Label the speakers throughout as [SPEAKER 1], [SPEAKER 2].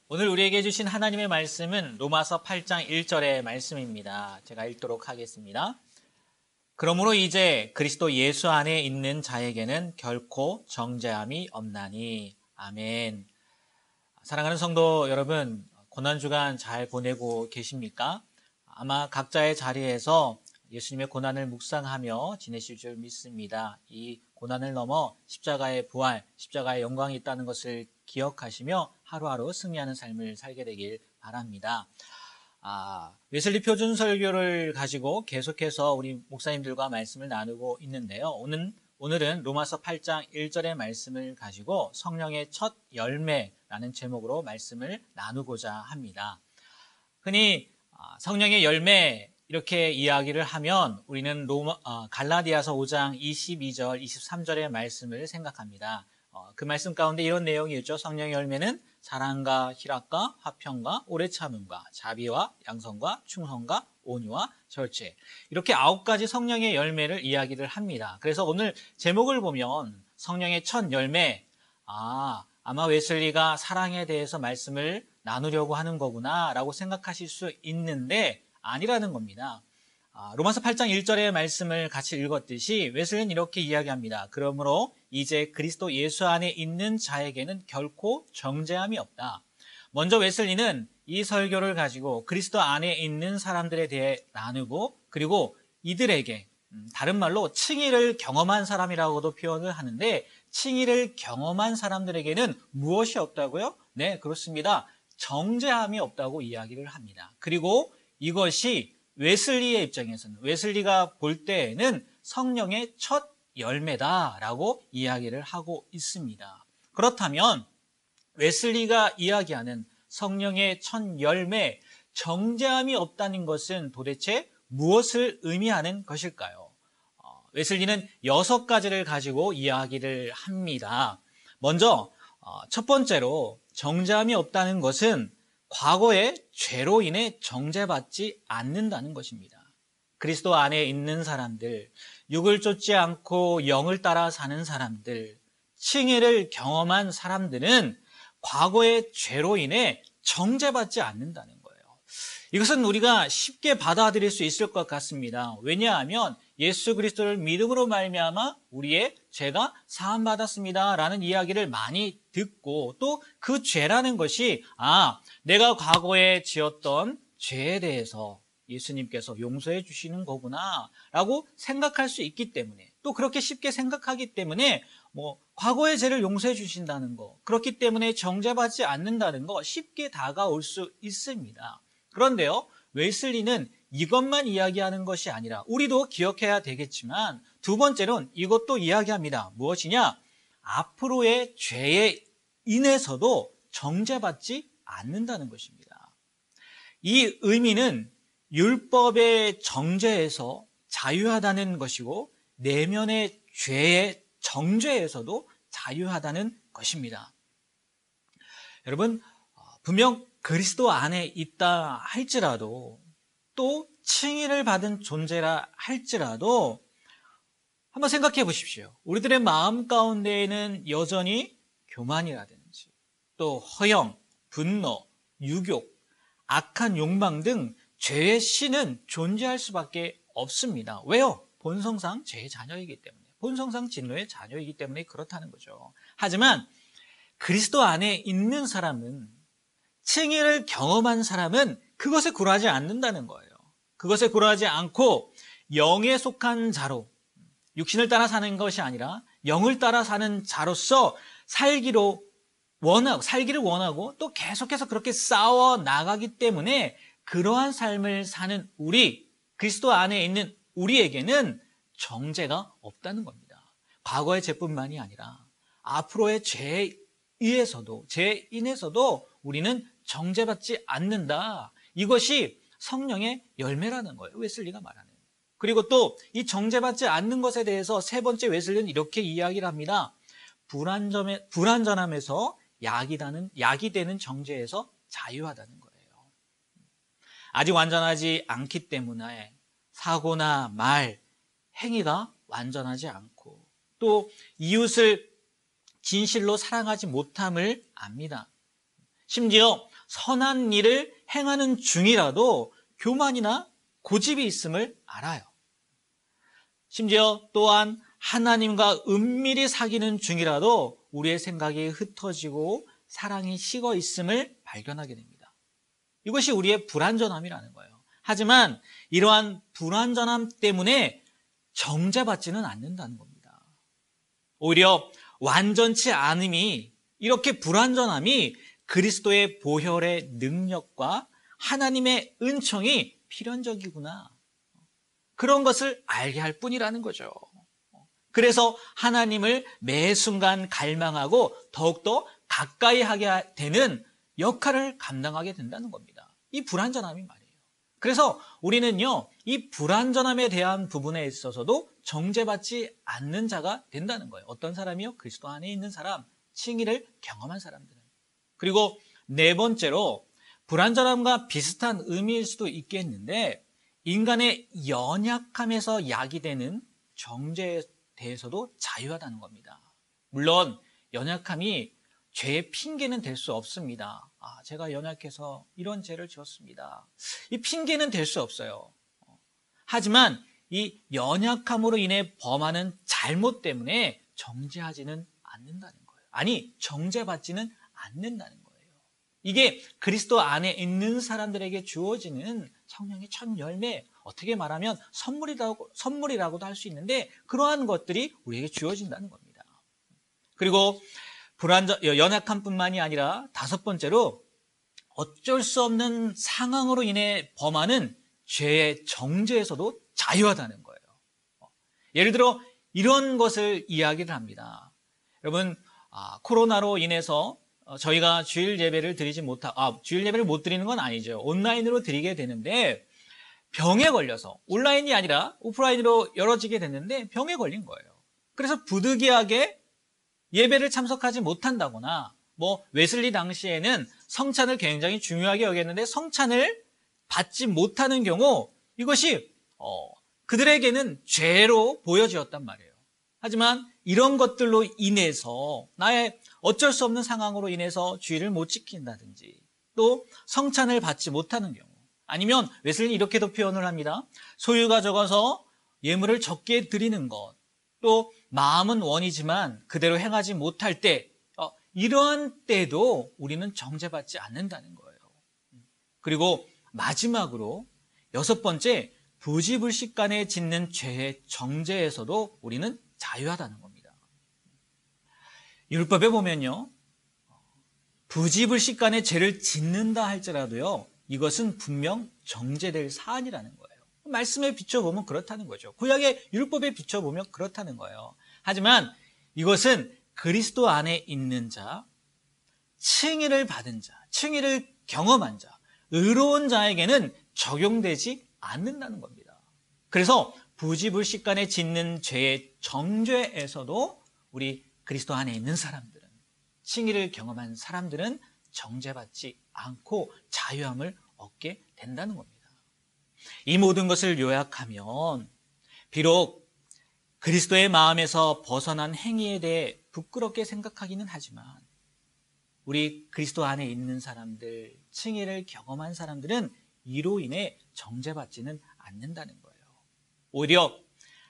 [SPEAKER 1] 오늘 우리에게 주신 하나님의 말씀은 로마서 8장 1절의 말씀입니다. 제가 읽도록 하겠습니다. 그러므로 이제 그리스도 예수 안에 있는 자에게는 결코 정죄함이 없나니. 아멘. 사랑하는 성도 여러분, 고난주간 잘 보내고 계십니까? 아마 각자의 자리에서 예수님의 고난을 묵상하며 지내실 줄 믿습니다. 이 고난을 넘어 십자가의 부활, 십자가의 영광이 있다는 것을 기억하시며 하루하루 승리하는 삶을 살게 되길 바랍니다. 웨슬리 표준 설교를 가지고 계속해서 우리 목사님들과 말씀을 나누고 있는데요. 오늘은 로마서 8장 1절의 말씀을 가지고 성령의 첫 열매라는 제목으로 말씀을 나누고자 합니다. 흔히 성령의 열매 이렇게 이야기를 하면 우리는 갈라디아서 5장 22절, 23절의 말씀을 생각합니다. 그 말씀 가운데 이런 내용이 있죠. 성령의 열매는 사랑과 희락과 화평과 오래 참음과 자비와 양선과 충성과 온유와 절제, 이렇게 9가지 성령의 열매를 이야기를 합니다. 그래서 오늘 제목을 보면 성령의 첫 열매, 아마 웨슬리가 사랑에 대해서 말씀을 나누려고 하는 거구나 라고 생각하실 수 있는데 아니라는 겁니다. 로마서 8장 1절의 말씀을 같이 읽었듯이 웨슬리는 이렇게 이야기합니다. 그러므로 이제 그리스도 예수 안에 있는 자에게는 결코 정죄함이 없다. 먼저 웨슬리는 이 설교를 가지고 그리스도 안에 있는 사람들에 대해 나누고, 그리고 이들에게 다른 말로 칭의를 경험한 사람이라고도 표현을 하는데, 칭의를 경험한 사람들에게는 무엇이 없다고요? 네, 그렇습니다. 정죄함이 없다고 이야기를 합니다. 그리고 이것이 웨슬리의 입장에서는, 웨슬리가 볼 때에는 성령의 첫 열매다라고 이야기를 하고 있습니다. 그렇다면 웨슬리가 이야기하는 성령의 첫 열매, 정죄함이 없다는 것은 도대체 무엇을 의미하는 것일까요? 웨슬리는 6가지를 가지고 이야기를 합니다. 먼저 첫 번째로 정죄함이 없다는 것은 과거의 죄로 인해 정죄받지 않는다는 것입니다. 그리스도 안에 있는 사람들, 육을 쫓지 않고 영을 따라 사는 사람들, 칭의를 경험한 사람들은 과거의 죄로 인해 정죄받지 않는다는 거예요. 이것은 우리가 쉽게 받아들일 수 있을 것 같습니다. 왜냐하면 예수 그리스도를 믿음으로 말미암아 우리의 죄가 사함받았습니다 라는 이야기를 많이 듣고, 또 그 죄라는 것이 내가 과거에 지었던 죄에 대해서 예수님께서 용서해 주시는 거구나 라고 생각할 수 있기 때문에, 또 그렇게 쉽게 생각하기 때문에 과거의 죄를 용서해 주신다는 거, 그렇기 때문에 정죄받지 않는다는 거 쉽게 다가올 수 있습니다. 그런데요, 웨슬리는 이것만 이야기하는 것이 아니라, 우리도 기억해야 되겠지만 두 번째로는 이것도 이야기합니다. 무엇이냐? 앞으로의 죄에 인해서도 정죄받지 않는다는 것입니다. 이 의미는 율법의 정죄에서 자유하다는 것이고, 내면의 죄의 정죄에서도 자유하다는 것입니다. 여러분, 분명 그리스도 안에 있다 할지라도, 또 칭의를 받은 존재라 할지라도 한번 생각해 보십시오. 우리들의 마음 가운데에는 여전히 교만이라든지, 또 허영, 분노, 유욕, 악한 욕망 등 죄의 씨는 존재할 수밖에 없습니다. 왜요? 본성상 죄의 자녀이기 때문에, 본성상 진노의 자녀이기 때문에 그렇다는 거죠. 하지만 그리스도 안에 있는 사람은, 칭의를 경험한 사람은 그것에 굴하지 않는다는 거예요. 그것에 굴하지 않고 영에 속한 자로, 육신을 따라 사는 것이 아니라 영을 따라 사는 자로서 살기를 원하고 또 계속해서 그렇게 싸워 나가기 때문에, 그러한 삶을 사는 그리스도 안에 있는 우리에게는 정죄가 없다는 겁니다. 과거의 죄뿐만이 아니라 앞으로의 죄에 인해서도 우리는 정죄받지 않는다. 이것이 성령의 열매라는 거예요, 웨슬리가 말하는. 그리고 또 이 정죄받지 않는 것에 대해서 세 번째 웨슬리는 이렇게 이야기를 합니다. 불완전함에서 약이 되는 정죄에서 자유하다는 거예요. 아직 완전하지 않기 때문에 사고나 말, 행위가 완전하지 않고, 또 이웃을 진실로 사랑하지 못함을 압니다. 심지어 선한 일을 행하는 중이라도 교만이나 고집이 있음을 알아요. 심지어 또한 하나님과 은밀히 사귀는 중이라도 우리의 생각이 흩어지고 사랑이 식어 있음을 발견하게 됩니다. 이것이 우리의 불완전함이라는 거예요. 하지만 이러한 불완전함 때문에 정죄받지는 않는다는 겁니다. 오히려 완전치 않음이, 이렇게 불완전함이 그리스도의 보혈의 능력과 하나님의 은총이 필연적이구나, 그런 것을 알게 할 뿐이라는 거죠. 그래서 하나님을 매 순간 갈망하고 더욱더 가까이 하게 되는 역할을 감당하게 된다는 겁니다. 이 불완전함이 말이에요. 그래서 우리는요, 이 불완전함에 대한 부분에 있어서도 정죄받지 않는 자가 된다는 거예요. 어떤 사람이요? 그리스도 안에 있는 사람, 칭의를 경험한 사람들은. 그리고 네 번째로, 불완전함과 비슷한 의미일 수도 있겠는데, 인간의 연약함에서 야기되는 정죄에 대해서도 자유하다는 겁니다. 물론 연약함이 죄의 핑계는 될 수 없습니다. 제가 연약해서 이런 죄를 지었습니다. 이 핑계는 될 수 없어요. 하지만 이 연약함으로 인해 범하는 잘못 때문에 정죄하지는 않는다는 거예요. 아니, 정죄받지는 않는다는 거예요. 이게 그리스도 안에 있는 사람들에게 주어지는 성령의 첫 열매, 어떻게 말하면 선물이라고도 할 수 있는데, 그러한 것들이 우리에게 주어진다는 겁니다. 그리고 연약함뿐만이 아니라 다섯 번째로, 어쩔 수 없는 상황으로 인해 범하는 죄의 정죄에서도 자유하다는 거예요. 예를 들어 이런 것을 이야기를 합니다. 여러분, 코로나로 인해서 저희가 주일 예배를 주일 예배를 못 드리는 건 아니죠. 온라인으로 드리게 되는데, 병에 걸려서, 온라인이 아니라 오프라인으로 열어지게 됐는데 병에 걸린 거예요. 그래서 부득이하게 예배를 참석하지 못한다거나, 웨슬리 당시에는 성찬을 굉장히 중요하게 여겼는데 성찬을 받지 못하는 경우, 이것이 그들에게는 죄로 보여지었단 말이에요. 하지만 이런 것들로 인해서, 나의 어쩔 수 없는 상황으로 인해서 주일을 못 지킨다든지, 또 성찬을 받지 못하는 경우, 아니면 웨슬리 이렇게도 표현을 합니다. 소유가 적어서 예물을 적게 드리는 것, 또 마음은 원이지만 그대로 행하지 못할 때, 이러한 때도 우리는 정죄받지 않는다는 거예요. 그리고 마지막으로 여섯 번째, 부지불식간에 짓는 죄의 정죄에서도 우리는 자유하다는 겁니다. 율법에 보면요, 부지불식간에 죄를 짓는다 할지라도요, 이것은 분명 정죄될 사안이라는 거예요. 말씀에 비춰보면 그렇다는 거죠. 구약의 율법에 비춰보면 그렇다는 거예요. 하지만 이것은 그리스도 안에 있는 자, 칭의를 받은 자, 칭의를 경험한 자, 의로운 자에게는 적용되지 않는다는 겁니다. 그래서 부지불식간에 짓는 죄의 정죄에서도 우리 그리스도 안에 있는 사람들은, 칭의를 경험한 사람들은 정죄받지 않고 자유함을 얻게 된다는 겁니다. 이 모든 것을 요약하면, 비록 그리스도의 마음에서 벗어난 행위에 대해 부끄럽게 생각하기는 하지만, 우리 그리스도 안에 있는 사람들, 칭의를 경험한 사람들은 이로 인해 정죄받지는 않는다는 거예요. 오히려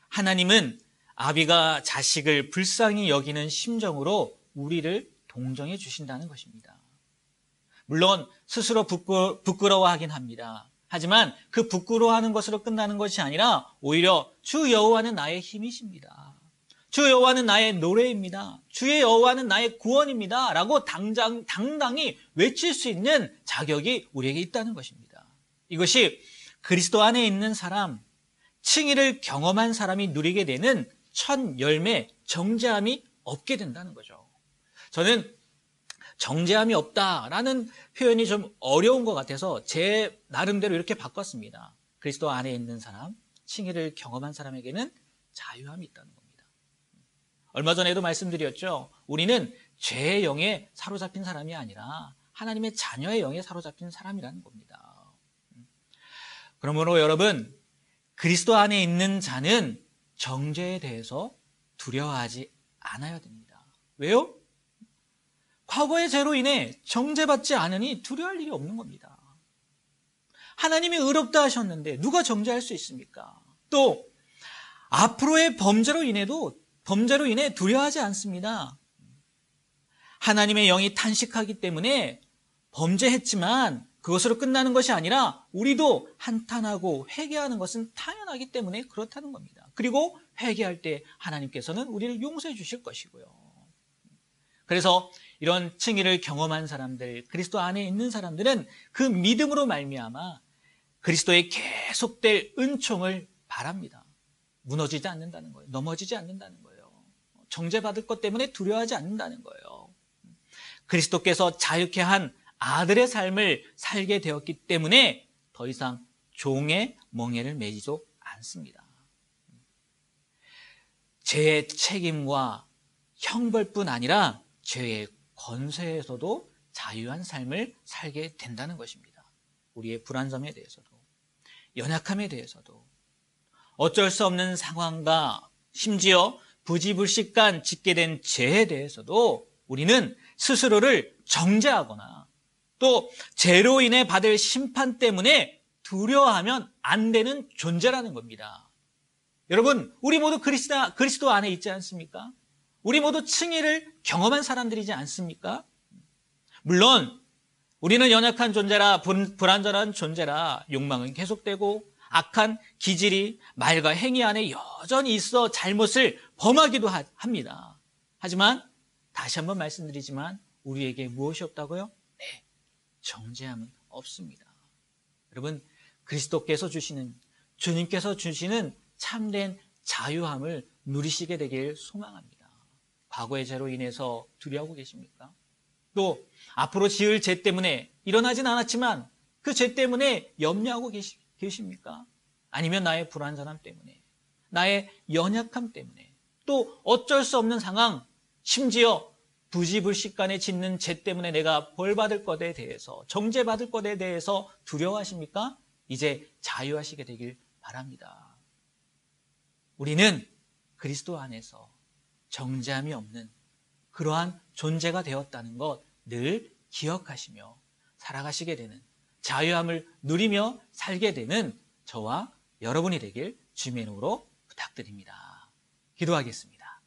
[SPEAKER 1] 하나님은 아비가 자식을 불쌍히 여기는 심정으로 우리를 동정해 주신다는 것입니다. 물론 스스로 부끄러워하긴 합니다. 하지만 그 부끄러워하는 것으로 끝나는 것이 아니라 오히려 주 여호와는 나의 힘이십니다. 주 여호와는 나의 노래입니다. 주의 여호와는 나의 구원입니다. 라고 당당히 외칠 수 있는 자격이 우리에게 있다는 것입니다. 이것이 그리스도 안에 있는 사람, 칭의를 경험한 사람이 누리게 되는 첫 열매, 정죄함이 없게 된다는 거죠. 저는 정죄함이 없다라는 표현이 좀 어려운 것 같아서 제 나름대로 이렇게 바꿨습니다. 그리스도 안에 있는 사람, 칭의를 경험한 사람에게는 자유함이 있다는 겁니다. 얼마 전에도 말씀드렸죠. 우리는 죄의 영에 사로잡힌 사람이 아니라 하나님의 자녀의 영에 사로잡힌 사람이라는 겁니다. 그러므로 여러분, 그리스도 안에 있는 자는 정죄에 대해서 두려워하지 않아야 됩니다. 왜요? 과거의 죄로 인해 정죄받지 않으니 두려워할 일이 없는 겁니다. 하나님이 의롭다 하셨는데 누가 정죄할 수 있습니까? 또 앞으로의 범죄로 인해 두려워하지 않습니다. 하나님의 영이 탄식하기 때문에 범죄했지만 그것으로 끝나는 것이 아니라 우리도 한탄하고 회개하는 것은 당연하기 때문에 그렇다는 겁니다. 그리고 회개할 때 하나님께서는 우리를 용서해 주실 것이고요. 그래서 이런 칭의를 경험한 사람들, 그리스도 안에 있는 사람들은 그 믿음으로 말미암아 그리스도의 계속될 은총을 바랍니다. 무너지지 않는다는 거예요. 넘어지지 않는다는 거예요. 정죄받을 것 때문에 두려워하지 않는다는 거예요. 그리스도께서 자유케 한 아들의 삶을 살게 되었기 때문에 더 이상 종의 멍에를 매지도 않습니다. 죄의 책임과 형벌뿐 아니라 죄의 권세에서도 자유한 삶을 살게 된다는 것입니다. 우리의 불안점에 대해서도, 연약함에 대해서도, 어쩔 수 없는 상황과 심지어 부지불식간 짓게 된 죄에 대해서도 우리는 스스로를 정죄하거나 또 죄로 인해 받을 심판 때문에 두려워하면 안 되는 존재라는 겁니다. 여러분, 우리 모두 그리스도 안에 있지 않습니까? 우리 모두 칭의를 경험한 사람들이지 않습니까? 물론 우리는 연약한 존재라 불완전한 존재라 욕망은 계속되고 악한 기질이 말과 행위 안에 여전히 있어 잘못을 범하기도 합니다. 하지만 다시 한번 말씀드리지만 우리에게 무엇이 없다고요? 네, 정죄함은 없습니다. 여러분, 그리스도께서 주시는, 주님께서 주시는 참된 자유함을 누리시게 되길 소망합니다. 과거의 죄로 인해서 두려워하고 계십니까? 또 앞으로 지을 죄 때문에 일어나진 않았지만 그 죄 때문에 염려하고 계십니까? 아니면 나의 불완전함 때문에, 나의 연약함 때문에, 또 어쩔 수 없는 상황, 심지어 부지불식간에 짓는 죄 때문에 내가 벌받을 것에 대해서, 정죄받을 것에 대해서 두려워하십니까? 이제 자유하시게 되길 바랍니다. 우리는 그리스도 안에서 정죄함이 없는 그러한 존재가 되었다는 것 늘 기억하시며 살아가시게 되는, 자유함을 누리며 살게 되는 저와 여러분이 되길 주님의 이름으로 부탁드립니다. 기도하겠습니다.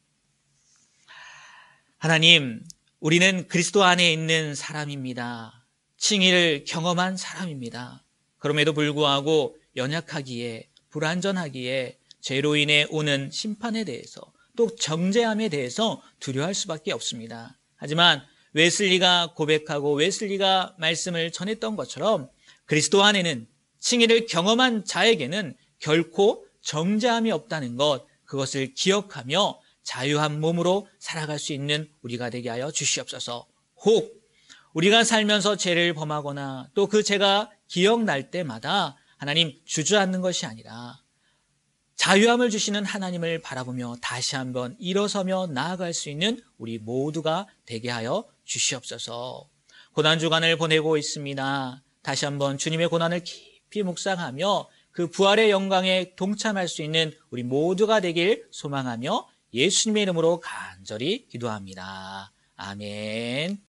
[SPEAKER 1] 하나님, 우리는 그리스도 안에 있는 사람입니다. 칭의를 경험한 사람입니다. 그럼에도 불구하고 연약하기에, 불완전하기에 죄로 인해 오는 심판에 대해서, 또 정죄함에 대해서 두려워할 수밖에 없습니다. 하지만 웨슬리가 고백하고 웨슬리가 말씀을 전했던 것처럼 그리스도 안에는, 칭의를 경험한 자에게는 결코 정죄함이 없다는 것, 그것을 기억하며 자유한 몸으로 살아갈 수 있는 우리가 되게 하여 주시옵소서. 혹 우리가 살면서 죄를 범하거나 또 그 죄가 기억날 때마다 하나님 주저앉는 것이 아니라 자유함을 주시는 하나님을 바라보며 다시 한번 일어서며 나아갈 수 있는 우리 모두가 되게 하여 주시옵소서. 고난주간을 보내고 있습니다. 다시 한번 주님의 고난을 깊이 묵상하며 그 부활의 영광에 동참할 수 있는 우리 모두가 되길 소망하며 예수님의 이름으로 간절히 기도합니다. 아멘.